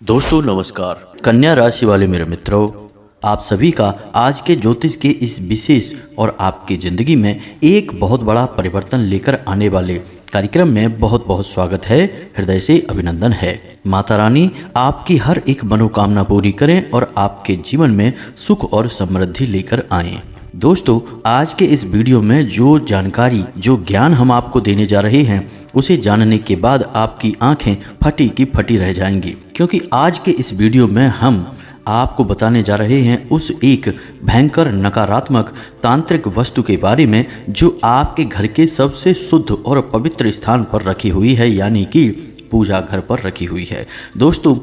दोस्तों नमस्कार। कन्या राशि वाले मेरे मित्रों, आप सभी का आज के ज्योतिष के इस विशेष और आपकी ज़िंदगी में एक बहुत बड़ा परिवर्तन लेकर आने वाले कार्यक्रम में बहुत बहुत स्वागत है। हृदय से अभिनंदन है। माता रानी आपकी हर एक मनोकामना पूरी करें और आपके जीवन में सुख और समृद्धि लेकर आएं। दोस्तों, आज के इस वीडियो में जो जानकारी, जो ज्ञान हम आपको देने जा रहे हैं, उसे जानने के बाद आपकी आंखें फटी की फटी रह जाएंगी, क्योंकि आज के इस वीडियो में हम आपको बताने जा रहे हैं उस एक भयंकर नकारात्मक तांत्रिक वस्तु के बारे में जो आपके घर के सबसे शुद्ध और पवित्र स्थान पर रखी हुई है, यानी कि पूजा घर पर रखी हुई है। दोस्तों,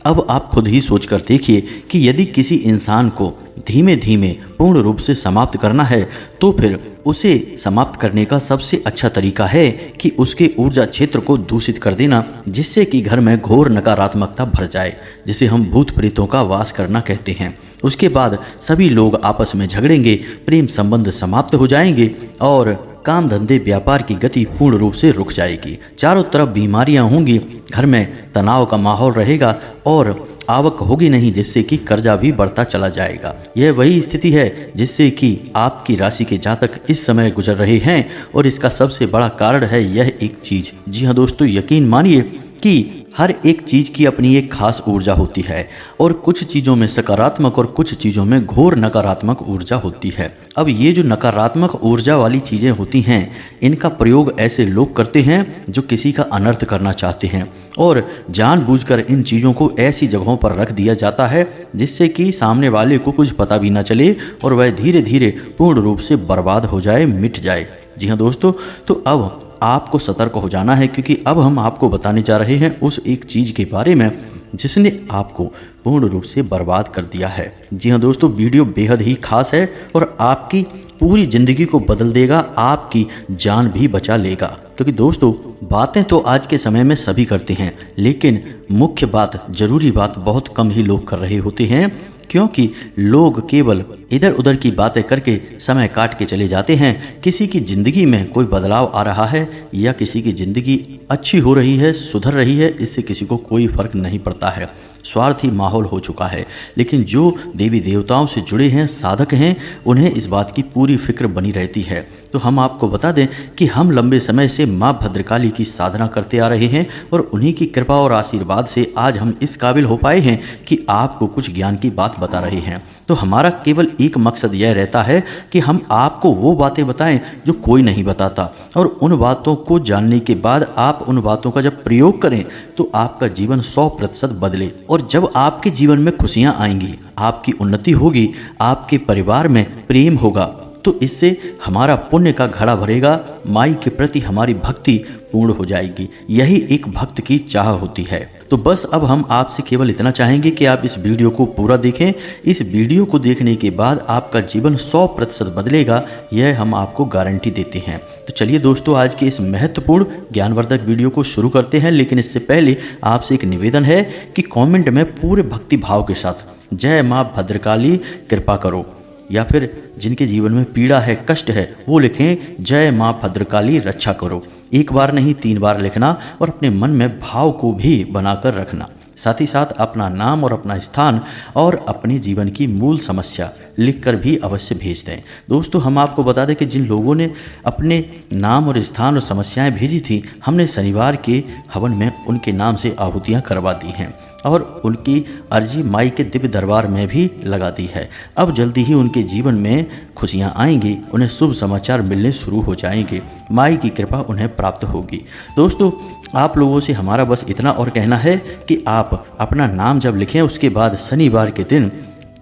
अब आप खुद ही सोच कर देखिए कि यदि किसी इंसान को धीमे धीमे पूर्ण रूप से समाप्त करना है तो फिर उसे समाप्त करने का सबसे अच्छा तरीका है कि उसके ऊर्जा क्षेत्र को दूषित कर देना, जिससे कि घर में घोर नकारात्मकता भर जाए, जिसे हम भूत प्रेतों का वास करना कहते हैं। उसके बाद सभी लोग आपस में झगड़ेंगे, प्रेम संबंध समाप्त हो जाएंगे और काम धंधे व्यापार की गति पूर्ण रूप से रुक जाएगी। चारों तरफ बीमारियां होंगी, घर में तनाव का माहौल रहेगा और आवक होगी नहीं, जिससे कि कर्जा भी बढ़ता चला जाएगा। यह वही स्थिति है जिससे कि आपकी राशि के जातक इस समय गुजर रहे हैं और इसका सबसे बड़ा कारण है यह एक चीज। जी हाँ दोस्तों, यकीन मानिए कि हर एक चीज़ की अपनी एक खास ऊर्जा होती है और कुछ चीज़ों में सकारात्मक और कुछ चीज़ों में घोर नकारात्मक ऊर्जा होती है। अब ये जो नकारात्मक ऊर्जा वाली चीज़ें होती हैं, इनका प्रयोग ऐसे लोग करते हैं जो किसी का अनर्थ करना चाहते हैं और जानबूझकर इन चीज़ों को ऐसी जगहों पर रख दिया जाता है जिससे कि सामने वाले को कुछ पता भी ना चले और वह धीरे धीरे पूर्ण रूप से बर्बाद हो जाए, मिट जाए। जी हाँ दोस्तों, तो अब आपको सतर्क हो जाना है, क्योंकि अब हम आपको बताने जा रहे हैं उस एक चीज़ के बारे में जिसने आपको पूर्ण रूप से बर्बाद कर दिया है। जी हाँ दोस्तों, वीडियो बेहद ही खास है और आपकी पूरी ज़िंदगी को बदल देगा, आपकी जान भी बचा लेगा। क्योंकि दोस्तों, बातें तो आज के समय में सभी करते हैं, लेकिन मुख्य बात, ज़रूरी बात बहुत कम ही लोग कर रहे होते हैं, क्योंकि लोग केवल इधर उधर की बातें करके समय काट के चले जाते हैं। किसी की ज़िंदगी में कोई बदलाव आ रहा है या किसी की ज़िंदगी अच्छी हो रही है, सुधर रही है, इससे किसी को कोई फर्क नहीं पड़ता है। स्वार्थी माहौल हो चुका है। लेकिन जो देवी देवताओं से जुड़े हैं, साधक हैं, उन्हें इस बात की पूरी फिक्र बनी रहती है। तो हम आपको बता दें कि हम लंबे समय से माँ भद्रकाली की साधना करते आ रहे हैं और उन्हीं की कृपा और आशीर्वाद से आज हम इस काबिल हो पाए हैं कि आपको कुछ ज्ञान की बात बता रहे हैं। तो हमारा केवल एक मकसद यह रहता है कि हम आपको वो बातें बताएं जो कोई नहीं बताता, और उन बातों को जानने के बाद आप उन बातों का जब प्रयोग करें तो आपका जीवन 100% बदले। और जब आपके जीवन में खुशियां आएंगी, आपकी उन्नति होगी, आपके परिवार में प्रेम होगा, तो इससे हमारा पुण्य का घड़ा भरेगा, माई के प्रति हमारी भक्ति पूर्ण हो जाएगी। यही एक भक्त की चाह होती है। तो बस अब हम आपसे केवल इतना चाहेंगे कि आप इस वीडियो को पूरा देखें। इस वीडियो को देखने के बाद आपका जीवन 100% बदलेगा, यह हम आपको गारंटी देते हैं। तो चलिए दोस्तों, आज के इस महत्वपूर्ण ज्ञानवर्धक वीडियो को शुरू करते हैं। लेकिन इससे पहले आपसे एक निवेदन है कि कमेंट में पूरे भक्ति भाव के साथ जय माँ भद्रकाली कृपा करो, या फिर जिनके जीवन में पीड़ा है, कष्ट है, वो लिखें जय माँ भद्रकाली रक्षा करो। एक बार नहीं 3 बार लिखना और अपने मन में भाव को भी बनाकर रखना। साथ ही साथ अपना नाम और अपना स्थान और अपने जीवन की मूल समस्या लिखकर भी अवश्य भेज दें। दोस्तों, हम आपको बता दें कि जिन लोगों ने अपने नाम और स्थान और समस्याएं भेजी थी, हमने शनिवार के हवन में उनके नाम से आहुतियां करवा दी हैं और उनकी अर्जी माई के दिव्य दरबार में भी लगा दी है। अब जल्दी ही उनके जीवन में खुशियां आएंगी, उन्हें शुभ समाचार मिलने शुरू हो जाएंगे, माई की कृपा उन्हें प्राप्त होगी। दोस्तों, आप लोगों से हमारा बस इतना और कहना है कि आप अपना नाम जब लिखें, उसके बाद शनिवार के दिन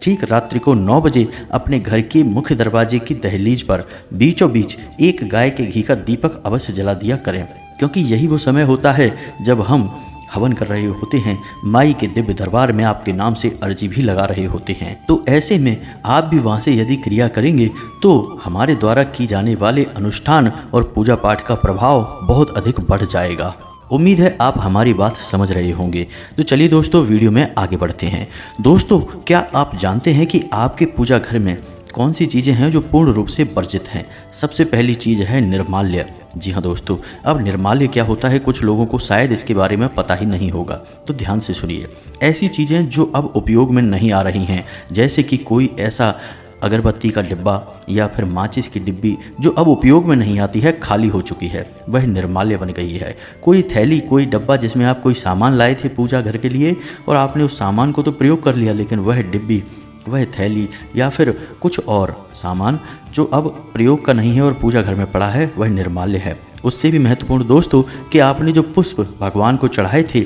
ठीक रात्रि को 9 बजे अपने घर के मुख्य दरवाजे की दहलीज पर बीचों बीच एक गाय के घी का दीपक अवश्य जला दिया करें, क्योंकि यही वो समय होता है जब हम हवन कर रहे होते हैं, माई के दिव्य दरबार में आपके नाम से अर्जी भी लगा रहे होते हैं। तो ऐसे में आप भी वहाँ से यदि क्रिया करेंगे तो हमारे द्वारा की जाने वाले अनुष्ठान और पूजा पाठ का प्रभाव बहुत अधिक बढ़ जाएगा। उम्मीद है आप हमारी बात समझ रहे होंगे। तो चलिए दोस्तों, वीडियो में आगे बढ़ते हैं। दोस्तों, क्या आप जानते हैं कि आपके पूजा घर में कौन सी चीज़ें हैं जो पूर्ण रूप से वर्जित हैं? सबसे पहली चीज़ है निर्माल्य। जी हाँ दोस्तों, अब निर्माल्य क्या होता है कुछ लोगों को शायद इसके बारे में पता ही नहीं होगा, तो ध्यान से सुनिए। ऐसी चीज़ें जो अब उपयोग में नहीं आ रही हैं, जैसे कि कोई ऐसा अगरबत्ती का डिब्बा या फिर माचिस की डिब्बी जो अब उपयोग में नहीं आती है, खाली हो चुकी है, वह निर्माल्य बन गई है। कोई थैली, कोई डब्बा जिसमें आप कोई सामान लाए थे पूजा घर के लिए और आपने उस सामान को तो प्रयोग कर लिया, लेकिन वह डिब्बी, वह थैली या फिर कुछ और सामान जो अब प्रयोग का नहीं है और पूजा घर में पड़ा है, वह निर्माल्य है। उससे भी महत्वपूर्ण दोस्तों कि आपने जो पुष्प भगवान को चढ़ाए थे,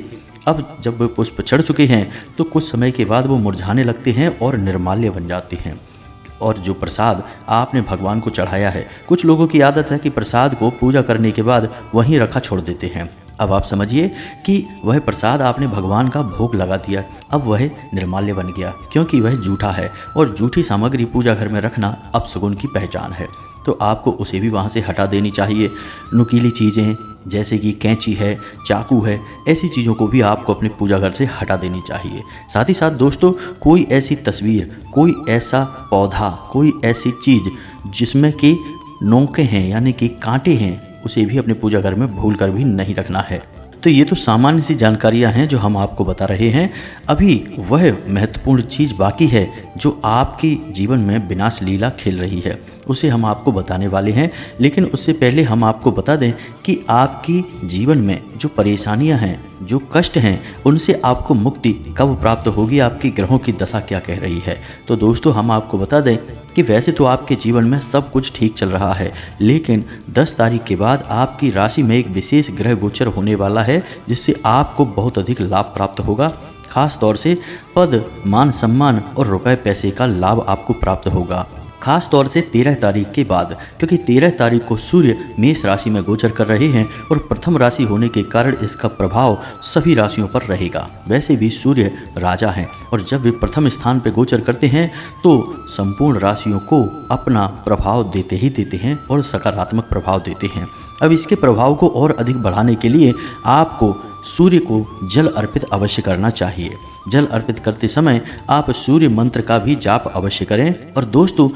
अब जब वे पुष्प चढ़ चुके हैं तो कुछ समय के बाद वो मुरझाने लगते हैं और निर्माल्य बन जाते हैं। और जो प्रसाद आपने भगवान को चढ़ाया है, कुछ लोगों की आदत है कि प्रसाद को पूजा करने के बाद वहीं रखा छोड़ देते हैं। अब आप समझिए कि वह प्रसाद आपने भगवान का भोग लगा दिया, अब वह निर्माल्य बन गया, क्योंकि वह जूठा है और जूठी सामग्री पूजा घर में रखना अपशगुन की पहचान है। तो आपको उसे भी वहाँ से हटा देनी चाहिए। नुकीली चीज़ें जैसे कि कैंची है, चाकू है, ऐसी चीज़ों को भी आपको अपने पूजा घर से हटा देनी चाहिए। साथ ही साथ दोस्तों, कोई ऐसी तस्वीर, कोई ऐसा पौधा, कोई ऐसी चीज़ जिसमें कि नोकें हैं यानी कि कांटे हैं, उसे भी अपने पूजा घर में भूल कर भी नहीं रखना है। तो ये तो सामान्य सी जानकारियां हैं जो हम आपको बता रहे हैं। अभी वह महत्वपूर्ण चीज़ बाकी है जो आपके जीवन में विनाश लीला खेल रही है, उसे हम आपको बताने वाले हैं। लेकिन उससे पहले हम आपको बता दें कि आपकी जीवन में जो परेशानियां हैं, जो कष्ट हैं, उनसे आपको मुक्ति कब प्राप्त होगी, आपकी ग्रहों की दशा क्या कह रही है। तो दोस्तों, हम आपको बता दें कि वैसे तो आपके जीवन में सब कुछ ठीक चल रहा है, लेकिन 10 तारीख के बाद आपकी राशि में एक विशेष ग्रह गोचर होने वाला है, जिससे आपको बहुत अधिक लाभ प्राप्त होगा। खास तौर से पद, मान सम्मान और रुपए पैसे का लाभ आपको प्राप्त होगा, खास तौर से 13 तारीख के बाद, क्योंकि 13 तारीख को सूर्य मेष राशि में गोचर कर रहे हैं और प्रथम राशि होने के कारण इसका प्रभाव सभी राशियों पर रहेगा। वैसे भी सूर्य राजा हैं और जब वे प्रथम स्थान पर गोचर करते हैं तो संपूर्ण राशियों को अपना प्रभाव देते ही देते हैं और सकारात्मक प्रभाव देते हैं। अब इसके प्रभाव को और अधिक बढ़ाने के लिए आपको सूर्य को जल अर्पित अवश्य करना चाहिए। जल अर्पित करते समय आप सूर्य मंत्र का भी जाप अवश्य करें। और दोस्तों,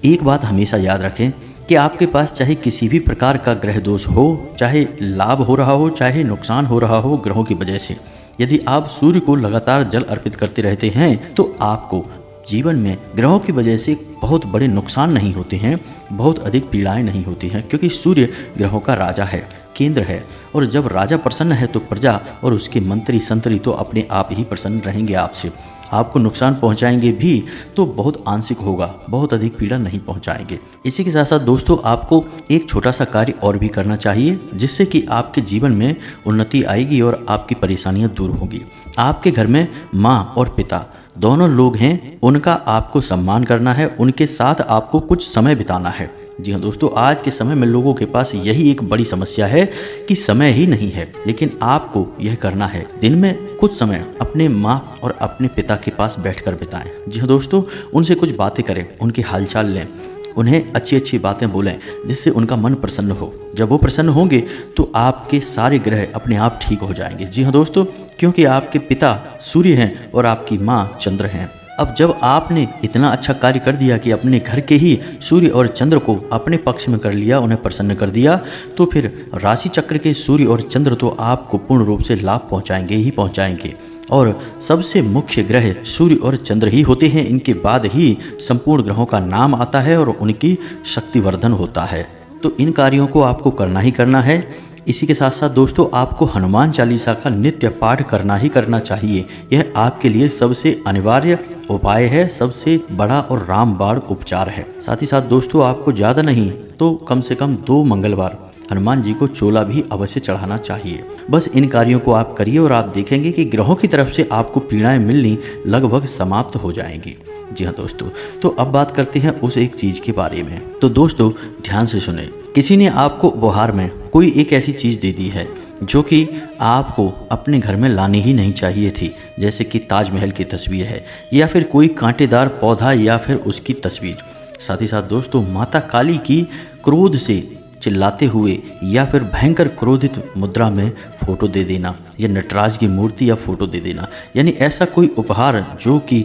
एक बात हमेशा याद रखें कि आपके पास चाहे किसी भी प्रकार का ग्रह दोष हो, चाहे लाभ हो रहा हो, चाहे नुकसान हो रहा हो ग्रहों की वजह से, यदि आप सूर्य को लगातार जल अर्पित करते रहते हैं तो आपको जीवन में ग्रहों की वजह से बहुत बड़े नुकसान नहीं होते हैं, बहुत अधिक पीड़ाएं नहीं होती हैं, क्योंकि सूर्य ग्रहों का राजा है, केंद्र है। और जब राजा प्रसन्न है तो प्रजा और उसके मंत्री संतरी तो अपने आप ही प्रसन्न रहेंगे आपसे। आपको नुकसान पहुंचाएंगे भी तो बहुत आंशिक होगा, बहुत अधिक पीड़ा नहीं पहुंचाएंगे। इसी के साथ साथ दोस्तों, आपको एक छोटा सा कार्य और भी करना चाहिए, जिससे कि आपके जीवन में उन्नति आएगी और आपकी परेशानियां दूर होंगी। आपके घर में माँ और पिता दोनों लोग हैं, उनका आपको सम्मान करना है, उनके साथ आपको कुछ समय बिताना है। जी हाँ दोस्तों, आज के समय में लोगों के पास यही एक बड़ी समस्या है कि समय ही नहीं है, लेकिन आपको यह करना है। दिन में कुछ समय अपने माँ और अपने पिता के पास बैठकर बिताएं। जी हाँ दोस्तों, उनसे कुछ बातें करें, उनके हालचाल लें, उन्हें अच्छी अच्छी बातें बोलें, जिससे उनका मन प्रसन्न हो। जब वो प्रसन्न होंगे तो आपके सारे ग्रह अपने आप ठीक हो जाएंगे। जी हाँ दोस्तों, क्योंकि आपके पिता सूर्य हैं और आपकी माँ चंद्र हैं। अब जब आपने इतना अच्छा कार्य कर दिया कि अपने घर के ही सूर्य और चंद्र को अपने पक्ष में कर लिया, उन्हें प्रसन्न कर दिया, तो फिर राशि चक्र के सूर्य और चंद्र तो आपको पूर्ण रूप से लाभ पहुंचाएंगे ही पहुंचाएंगे। और सबसे मुख्य ग्रह सूर्य और चंद्र ही होते हैं, इनके बाद ही संपूर्ण ग्रहों का नाम आता है और उनकी शक्तिवर्धन होता है। तो इन कार्यों को आपको करना ही करना है। इसी के साथ साथ दोस्तों, आपको हनुमान चालीसा का नित्य पाठ करना ही करना चाहिए। यह आपके लिए सबसे अनिवार्य उपाय है, सबसे बड़ा और रामबाण उपचार है। साथ ही साथ दोस्तों, आपको ज़्यादा नहीं तो कम से कम 2 मंगलवार हनुमान जी को चोला भी अवश्य चढ़ाना चाहिए। बस इन कार्यों को आप करिए और आप देखेंगे कि ग्रहों की तरफ से आपको पीड़ाएं मिलनी लगभग समाप्त हो जाएंगी। जी हाँ दोस्तों, तो अब बात करते हैं उस एक चीज़ के बारे में। तो दोस्तों, ध्यान से सुने। किसी ने आपको उपहार में कोई एक ऐसी चीज़ दे दी है जो कि आपको अपने घर में लानी ही नहीं चाहिए थी, जैसे कि ताजमहल की तस्वीर है या फिर कोई कांटेदार पौधा या फिर उसकी तस्वीर। साथ ही साथ दोस्तों, माता काली की क्रोध से चिल्लाते हुए या फिर भयंकर क्रोधित मुद्रा में फोटो दे देना, या नटराज की मूर्ति या फोटो दे देना, यानी ऐसा कोई उपहार जो कि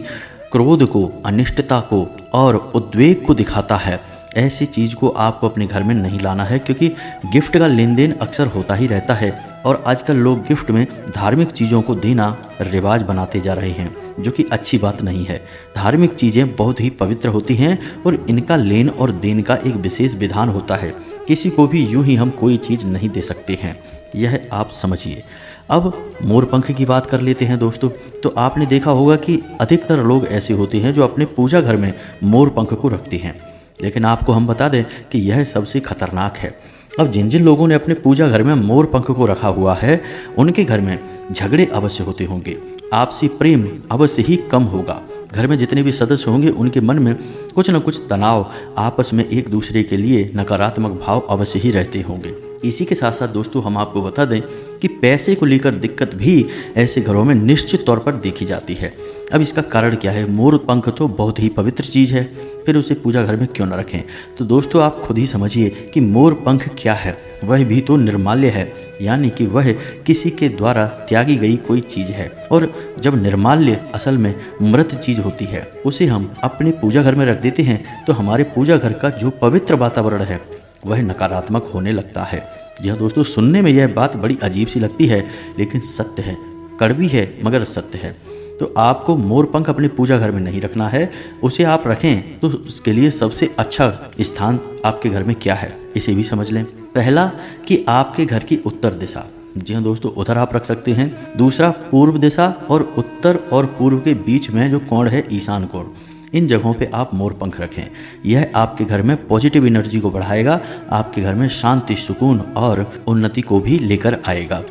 क्रोध को, अनिष्टता को और उद्वेग को दिखाता है, ऐसी चीज़ को आपको अपने घर में नहीं लाना है, क्योंकि गिफ्ट का लेन देन अक्सर होता ही रहता है और आजकल लोग गिफ्ट में धार्मिक चीज़ों को देना रिवाज बनाते जा रहे हैं, जो कि अच्छी बात नहीं है। धार्मिक चीज़ें बहुत ही पवित्र होती हैं और इनका लेन और देन का एक विशेष विधान होता है। किसी को भी यूं ही हम कोई चीज़ नहीं दे सकते हैं, यह आप समझिए। अब मोर पंख की बात कर लेते हैं दोस्तों। तो आपने देखा होगा कि अधिकतर लोग ऐसे होते हैं जो अपने पूजा घर में मोर पंख को रखते हैं, लेकिन आपको हम बता दें कि यह सबसे खतरनाक है। अब जिन जिन लोगों ने अपने पूजा घर में मोर पंख को रखा हुआ है, उनके घर में झगड़े अवश्य होते होंगे, आपसी प्रेम अवश्य ही कम होगा। घर में जितने भी सदस्य होंगे उनके मन में कुछ न कुछ तनाव, आपस में एक दूसरे के लिए नकारात्मक भाव अवश्य ही रहते होंगे। इसी के साथ साथ दोस्तों हम आपको बता दें कि पैसे को लेकर दिक्कत भी ऐसे घरों में निश्चित तौर पर देखी जाती है। अब इसका कारण क्या है? मोर पंख तो बहुत ही पवित्र चीज़ है, फिर उसे पूजा घर में क्यों न रखें? तो दोस्तों आप खुद ही समझिए कि मोर पंख क्या है। वह भी तो निर्माल्य है, यानी कि वह किसी के द्वारा त्यागी गई कोई चीज़ है। और जब निर्माल्य असल में मृत चीज़ होती है, उसे हम अपने पूजा घर में रख देते हैं, तो हमारे पूजा घर का जो पवित्र वातावरण है वह नकारात्मक होने लगता है। जी हाँ दोस्तों, सुनने में यह बात बड़ी अजीब सी लगती है, लेकिन सत्य है, कड़वी है मगर सत्य है। तो आपको मोर पंख अपने पूजा घर में नहीं रखना है। उसे आप रखें तो उसके लिए सबसे अच्छा स्थान आपके घर में क्या है, इसे भी समझ लें। पहला कि आपके घर की उत्तर दिशा, जी हाँ दोस्तों, उधर आप रख सकते हैं। दूसरा पूर्व दिशा, और उत्तर और पूर्व के बीच में जो कोण है ईशान कोण, इन जगहों पे आप मोर पंख रखें। यह आपके घर में पॉजिटिव एनर्जी को बढ़ाएगा, आपके घर में शांति, सुकून और उन्नति को भी लेकर आएगा।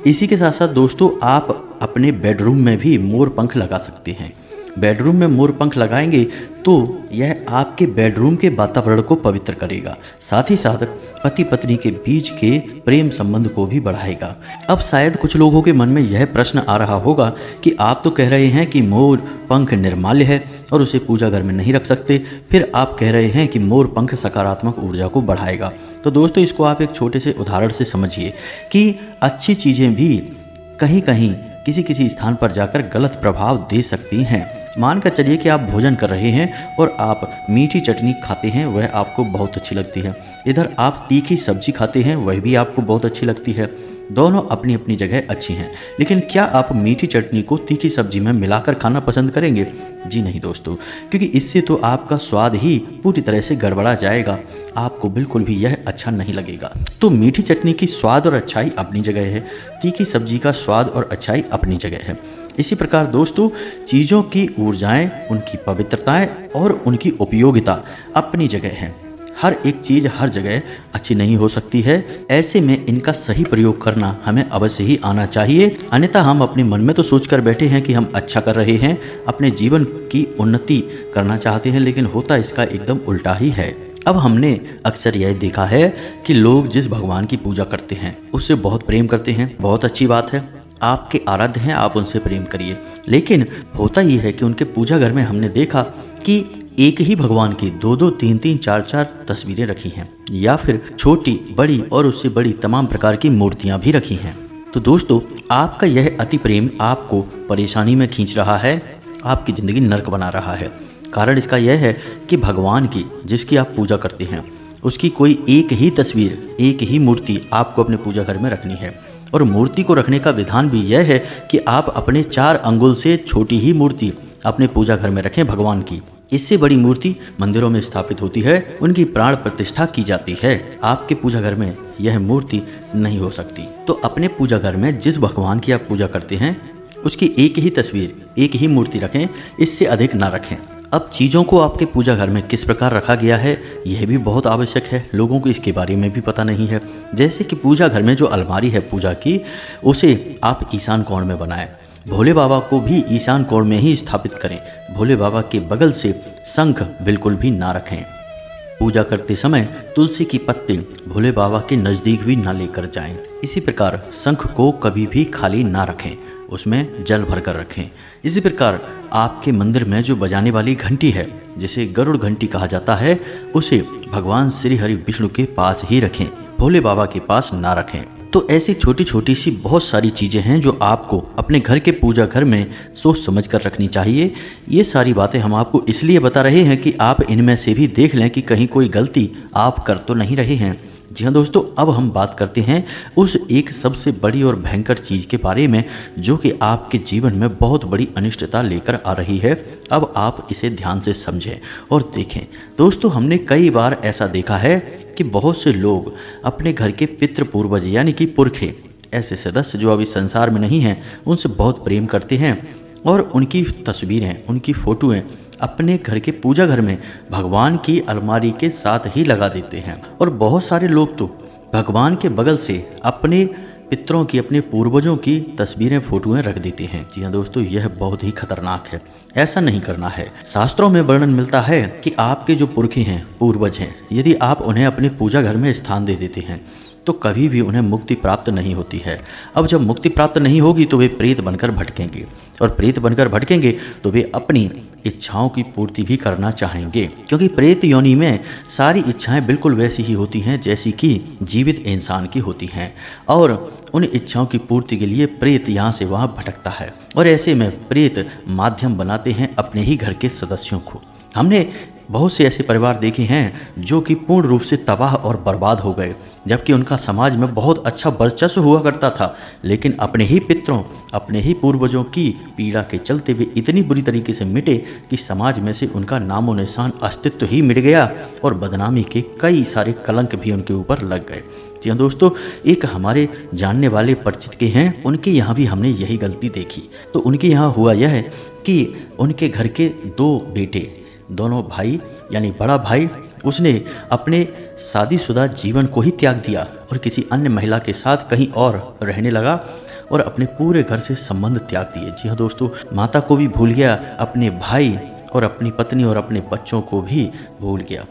इसी के साथ साथ दोस्तों आप अपने बेडरूम में भी मोर पंख लगा सकते हैं। बेडरूम में मोर पंख लगाएंगे तो यह आपके बेडरूम के वातावरण को पवित्र करेगा, साथ ही साथ पति पत्नी के बीच के प्रेम संबंध को भी बढ़ाएगा। अब शायद कुछ लोगों के मन में यह प्रश्न आ रहा होगा कि आप तो कह रहे हैं कि मोर पंख निर्माल्य है और उसे पूजा घर में नहीं रख सकते, फिर आप कह रहे हैं कि मोर पंख सकारात्मक ऊर्जा को बढ़ाएगा। तो दोस्तों इसको आप एक छोटे से उदाहरण से समझिए कि अच्छी चीज़ें भी कहीं कहीं किसी किसी स्थान पर जाकर गलत प्रभाव दे सकती हैं। मानकर चलिए कि आप भोजन कर रहे हैं और आप मीठी चटनी खाते हैं, वह आपको बहुत अच्छी लगती है। इधर आप तीखी सब्जी खाते हैं, वह भी आपको बहुत अच्छी लगती है। दोनों अपनी अपनी जगह अच्छी हैं, लेकिन क्या आप मीठी चटनी को तीखी सब्जी में मिलाकर खाना पसंद करेंगे? जी नहीं दोस्तों, क्योंकि इससे तो आपका स्वाद ही पूरी तरह से गड़बड़ा जाएगा, आपको बिल्कुल भी यह अच्छा नहीं लगेगा। तो मीठी चटनी की स्वाद और अच्छाई अपनी जगह है, तीखी सब्जी का स्वाद और अच्छाई अपनी जगह है। इसी प्रकार दोस्तों चीज़ों की ऊर्जाएं, उनकी पवित्रताएं और उनकी उपयोगिता अपनी जगह है। हर एक चीज़ हर जगह अच्छी नहीं हो सकती है, ऐसे में इनका सही प्रयोग करना हमें अवश्य ही आना चाहिए। अन्यथा हम अपने मन में तो सोच कर बैठे हैं कि हम अच्छा कर रहे हैं, अपने जीवन की उन्नति करना चाहते हैं, लेकिन होता इसका एकदम उल्टा ही है। अब हमने अक्सर यह देखा है कि लोग जिस भगवान की पूजा करते हैं उससे बहुत प्रेम करते हैं, बहुत अच्छी बात है, आपके आराध्य हैं, आप उनसे प्रेम करिए। लेकिन होता यह है कि उनके पूजा घर में हमने देखा कि एक ही भगवान की 2-2, 3-3, 4-4 तस्वीरें रखी हैं, या फिर छोटी, बड़ी और उससे बड़ी तमाम प्रकार की मूर्तियां भी रखी हैं। तो दोस्तों आपका यह अति प्रेम आपको परेशानी में खींच रहा है, आपकी ज़िंदगी नर्क बना रहा है। कारण इसका यह है कि भगवान की जिसकी आप पूजा करते हैं उसकी कोई एक ही तस्वीर, एक ही मूर्ति आपको अपने पूजा घर में रखनी है। और मूर्ति को रखने का विधान भी यह है कि आप अपने 4 अंगुल से छोटी ही मूर्ति अपने पूजा घर में रखें भगवान की। इससे बड़ी मूर्ति मंदिरों में स्थापित होती है, उनकी प्राण प्रतिष्ठा की जाती है। आपके पूजा घर में यह मूर्ति नहीं हो सकती। तो अपने पूजा घर में जिस भगवान की आप पूजा करते हैं उसकी एक ही तस्वीर, एक ही मूर्ति रखें, इससे अधिक ना रखें। अब चीज़ों को आपके पूजा घर में किस प्रकार रखा गया है यह भी बहुत आवश्यक है, लोगों को इसके बारे में भी पता नहीं है। जैसे कि पूजा घर में जो अलमारी है पूजा की, उसे आप ईशान कोण में बनाएं। भोले बाबा को भी ईशान कोण में ही स्थापित करें। भोले बाबा के बगल से शंख बिल्कुल भी ना रखें। पूजा करते समय तुलसी की पत्ती भोले बाबा के नज़दीक भी ना लेकर जाएं। इसी प्रकार शंख को कभी भी खाली ना रखें, उसमें जल भरकर रखें। इसी प्रकार आपके मंदिर में जो बजाने वाली घंटी है, जिसे गरुड़ घंटी कहा जाता है, उसे भगवान श्री हरि विष्णु के पास ही रखें, भोले बाबा के पास ना रखें। तो ऐसी छोटी छोटी सी बहुत सारी चीज़ें हैं जो आपको अपने घर के पूजा घर में सोच समझ कर रखनी चाहिए। ये सारी बातें हम आपको इसलिए बता रहे हैं कि आप इनमें से भी देख लें कि कहीं कोई गलती आप कर तो नहीं रहे हैं। जी हाँ दोस्तों, अब हम बात करते हैं उस एक सबसे बड़ी और भयंकर चीज़ के बारे में जो कि आपके जीवन में बहुत बड़ी अनिष्टता लेकर आ रही है। अब आप इसे ध्यान से समझें और देखें। दोस्तों, हमने कई बार ऐसा देखा है कि बहुत से लोग अपने घर के पितृ पूर्वज यानी कि पुरखे, ऐसे सदस्य जो अभी संसार में नहीं हैं, उनसे बहुत प्रेम करते हैं और उनकी तस्वीरें, उनकी फ़ोटोएँ अपने घर के पूजा घर में भगवान की अलमारी के साथ ही लगा देते हैं। और बहुत सारे लोग तो भगवान के बगल से अपने पितरों की, अपने पूर्वजों की तस्वीरें, फोटोएं रख देते हैं। जी हाँ दोस्तों, यह बहुत ही खतरनाक है। ऐसा नहीं करना है। शास्त्रों में वर्णन मिलता है कि आपके जो पुरखे हैं, पूर्वज हैं, यदि आप उन्हें अपने पूजा घर में स्थान दे देते हैं तो कभी भी उन्हें मुक्ति प्राप्त नहीं होती है। अब जब मुक्ति प्राप्त नहीं होगी तो वे प्रेत बनकर भटकेंगे, और प्रेत बनकर भटकेंगे तो वे अपनी इच्छाओं की पूर्ति भी करना चाहेंगे, क्योंकि प्रेत योनि में सारी इच्छाएं बिल्कुल वैसी ही होती हैं जैसी कि जीवित इंसान की होती हैं, और उन इच्छाओं की पूर्ति के लिए प्रेत यहाँ से वहाँ भटकता है। और ऐसे में प्रेत माध्यम बनाते हैं अपने ही घर के सदस्यों को। हमने बहुत से ऐसे परिवार देखे हैं जो कि पूर्ण रूप से तबाह और बर्बाद हो गए, जबकि उनका समाज में बहुत अच्छा वर्चस्व हुआ करता था, लेकिन अपने ही पितरों, अपने ही पूर्वजों की पीड़ा के चलते वे इतनी बुरी तरीके से मिटे कि समाज में से उनका नामो निशान, अस्तित्व ही मिट गया और बदनामी के कई सारे कलंक भी उनके ऊपर लग गए। जी हाँ दोस्तों, एक हमारे जानने वाले परिचित के हैं, उनके यहाँ भी हमने यही गलती देखी। तो उनके यहाँ हुआ यह है कि उनके घर के दो बेटे, दोनों भाई यानी बड़ा भाई, उसने अपने शादीशुदा जीवन को ही त्याग दिया और किसी अन्य महिला के साथ कहीं और रहने लगा और अपने पूरे घर से संबंध त्याग दिए। जी हाँ दोस्तों, माता को भी भूल गया, अपने भाई और अपनी पत्नी और अपने बच्चों को भी भूल गया।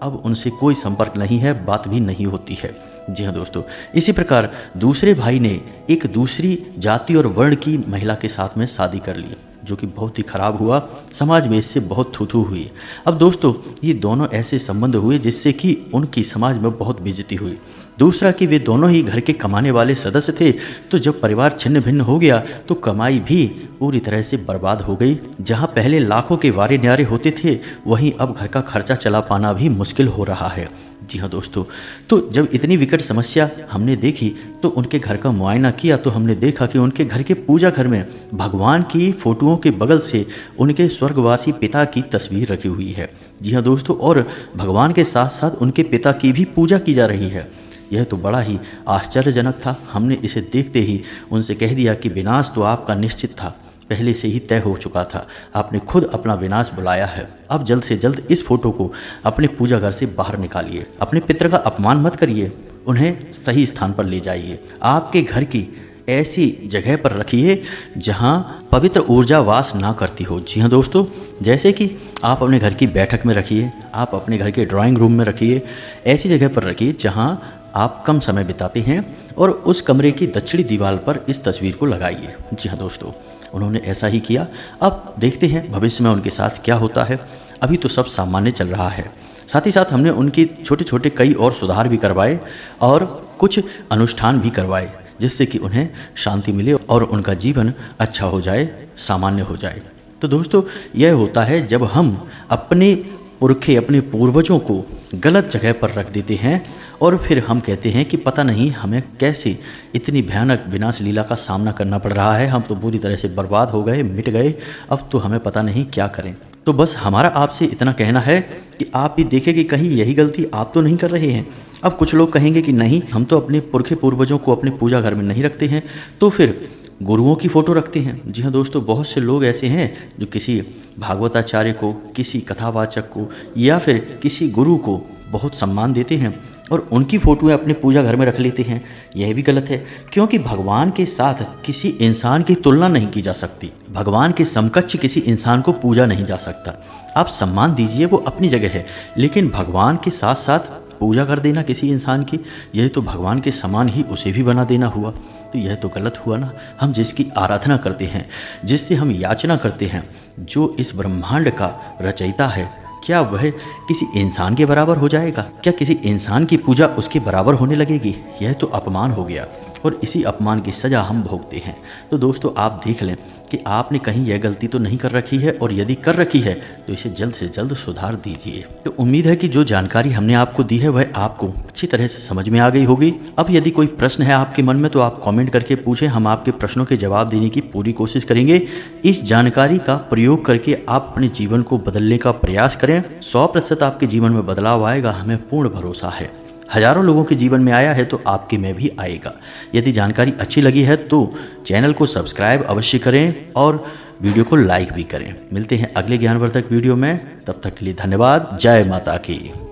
अब उनसे कोई संपर्क नहीं है, बात भी नहीं होती है। जी हाँ दोस्तों, इसी प्रकार दूसरे भाई ने एक दूसरी जाति और वर्ण की महिला के साथ में शादी कर ली, जो कि बहुत ही खराब हुआ। समाज में इससे बहुत थू थू हुई। अब दोस्तों, ये दोनों ऐसे संबंध हुए जिससे कि उनकी समाज में बहुत बेइज्जती हुई। दूसरा कि वे दोनों ही घर के कमाने वाले सदस्य थे, तो जब परिवार छिन्न भिन्न हो गया तो कमाई भी पूरी तरह से बर्बाद हो गई। जहां पहले लाखों के वारे न्यारे होते थे, वहीं अब घर का खर्चा चला पाना भी मुश्किल हो रहा है। जी हाँ दोस्तों, तो जब इतनी विकट समस्या हमने देखी तो उनके घर का मुआयना किया तो हमने देखा कि उनके घर के पूजा घर में भगवान की फोटोओं के बगल से उनके स्वर्गवासी पिता की तस्वीर रखी हुई है। जी हाँ दोस्तों, और भगवान के साथ साथ उनके पिता की भी पूजा की जा रही है। यह तो बड़ा ही आश्चर्यजनक था। हमने इसे देखते ही उनसे कह दिया कि विनाश तो आपका निश्चित था, पहले से ही तय हो चुका था, आपने खुद अपना विनाश बुलाया है। अब जल्द से जल्द इस फोटो को अपने पूजा घर से बाहर निकालिए, अपने पितर का अपमान मत करिए, उन्हें सही स्थान पर ले जाइए, आपके घर की ऐसी जगह पर रखिए जहां पवित्र ऊर्जा वास ना करती हो। जी हाँ दोस्तों, जैसे कि आप अपने घर की बैठक में रखिए, आप अपने घर के ड्राइंग रूम में रखिए, ऐसी जगह पर रखिए जहां आप कम समय बिताते हैं, और उस कमरे की दक्षिणी दीवार पर इस तस्वीर को लगाइए। जी हाँ दोस्तों, उन्होंने ऐसा ही किया। अब देखते हैं भविष्य में उनके साथ क्या होता है। अभी तो सब सामान्य चल रहा है। साथ ही साथ हमने उनकी छोटे छोटे कई और सुधार भी करवाए और कुछ अनुष्ठान भी करवाए, जिससे कि उन्हें शांति मिले और उनका जीवन अच्छा हो जाए, सामान्य हो जाए। तो दोस्तों, यह होता है जब हम अपने पुरखे, अपने पूर्वजों को गलत जगह पर रख देते हैं और फिर हम कहते हैं कि पता नहीं हमें कैसे इतनी भयानक विनाश लीला का सामना करना पड़ रहा है, हम तो पूरी तरह से बर्बाद हो गए, मिट गए, अब तो हमें पता नहीं क्या करें। तो बस हमारा आपसे इतना कहना है कि आप भी देखें कि कहीं यही गलती आप तो नहीं कर रहे हैं। अब कुछ लोग कहेंगे कि नहीं, हम तो अपने पुरखे पूर्वजों को अपने पूजा घर में नहीं रखते हैं, तो फिर गुरुओं की फ़ोटो रखते हैं। जी हाँ दोस्तों, बहुत से लोग ऐसे हैं जो किसी भागवताचार्य को, किसी कथावाचक को या फिर किसी गुरु को बहुत सम्मान देते हैं और उनकी फ़ोटोएं अपने पूजा घर में रख लेते हैं। यह भी गलत है, क्योंकि भगवान के साथ किसी इंसान की तुलना नहीं की जा सकती। भगवान के समकक्ष किसी इंसान को पूजा नहीं जा सकता। आप सम्मान दीजिए, वो अपनी जगह है, लेकिन भगवान के साथ साथ पूजा कर देना किसी इंसान की, यह तो भगवान के समान ही उसे भी बना देना हुआ। तो यह तो गलत हुआ ना। हम जिसकी आराधना करते हैं, जिससे हम याचना करते हैं, जो इस ब्रह्मांड का रचयिता है, क्या वह किसी इंसान के बराबर हो जाएगा? क्या किसी इंसान की पूजा उसके बराबर होने लगेगी? यह तो अपमान हो गया। और इसी अपमान की सज़ा हम भोगते हैं। तो दोस्तों आप देख लें कि आपने कहीं यह गलती तो नहीं कर रखी है, और यदि कर रखी है तो इसे जल्द से जल्द सुधार दीजिए। तो उम्मीद है कि जो जानकारी हमने आपको दी है वह आपको अच्छी तरह से समझ में आ गई होगी। अब यदि कोई प्रश्न है आपके मन में तो आप कमेंट करके पूछें, हम आपके प्रश्नों के जवाब देने की पूरी कोशिश करेंगे। इस जानकारी का प्रयोग करके आप अपने जीवन को बदलने का प्रयास करें। 100% आपके जीवन में बदलाव आएगा, हमें पूर्ण भरोसा है। हजारों लोगों के जीवन में आया है तो आपके में भी आएगा। यदि जानकारी अच्छी लगी है तो चैनल को सब्सक्राइब अवश्य करें और वीडियो को लाइक भी करें। मिलते हैं अगले ज्ञानवर्धक वीडियो में, तब तक के लिए धन्यवाद। जय माता की।